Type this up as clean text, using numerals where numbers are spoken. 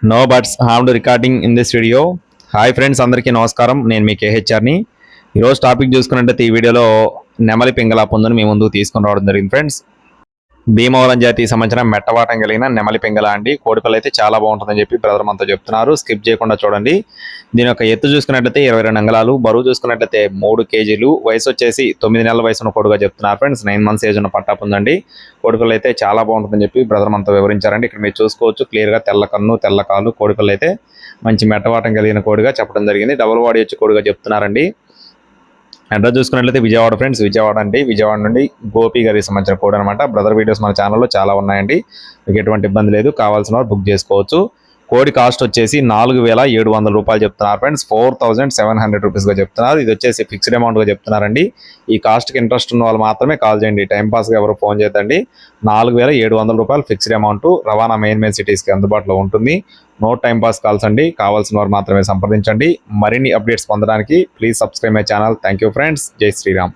No birds harmed recording in this video. Hi friends, అందరికీ నమస్కారం. నేను మీ కేహెచ్ఆర్ని. ఈరోజు టాపిక్ చూసుకున్నట్టయితే ఈ వీడియోలో నెమలి పింగళ పొందుని మీ ముందు తీసుకొని రావడం జరిగింది ఫ్రెండ్స్. భీమవరం జాతికి సంబంధించిన మెట్టవాటం కలిగిన నెమలి పింగళ అండి. కోడిపిల్ల అయితే చాలా బాగుంటుందని చెప్పి బ్రదర్ మనతో చెప్తున్నారు. స్కిప్ చేయకుండా చూడండి. దీని యొక్క ఎత్తు చూసుకున్నట్లయితే 22 అంగుళాలు, బరువు చూసుకున్నట్లయితే 3 కేజీలు, వయసు వచ్చేసి 9 నెలల వయసు ఉన్న కోడిగా చెప్తున్నారు ఫ్రెండ్స్. 9 months ఏజ్ ఉన్న పట్టాపు ఉందండి. కోడిపిల్ల అయితే చాలా బాగుంటుందని చెప్పి బ్రదర్ మనతో వివరించారండి. ఇక్కడ మీరు చూసుకోవచ్చు క్లియర్గా తెల్ల కన్ను తెల్ల కాలు. కోడిపిల్ల అయితే మంచి మెట్టవాటం కలిగిన కోడిగా చెప్పడం జరిగింది. డబుల్ బాడీ వచ్చి కోడిగా చెప్తున్నారండి. అడ్రస్ చూసుకున్నట్లయితే విజయవాడ ఫ్రెండ్స్. విజయవాడ అండి. విజయవాడ నుండి గోపి గారికి సంబంధించిన కోడ్ అనమాట. బ్రదర్ వీడియోస్ మన ఛానల్లో చాలా ఉన్నాయండి. మీకు ఎటువంటి ఇబ్బంది లేదు. కావాల్సిన వారు బుక్ చేసుకోవచ్చు. కోడి కాస్ట్ వచ్చేసి 4,700 రూపాయలు చెప్తున్నారు ఫ్రెండ్స్. 4,700 రూపీస్గా చెప్తున్నారు. ఇది వచ్చేసి ఫిక్స్డ్ అమౌంట్గా చెప్తున్నారండి. ఈ కాస్ట్కి ఇంట్రెస్ట్ ఉన్న వాళ్ళు మాత్రమే కాల్ చేయండి. టైంపాస్గా ఎవరు ఫోన్ చేద్దండి. 4,700 రూపాయలు ఫిక్స్డ్ అమౌంట్. రవాణా మెయిన్ సిటీస్కి అందుబాటులో ఉంటుంది. నో టైం పాస్ కాల్స్ అండి. కావాల్సిన వారు మాత్రమే సంప్రదించండి. మరిన్ని అప్డేట్స్ పొందడానికి please subscribe my channel. Thank you friends. జై శ్రీరామ్.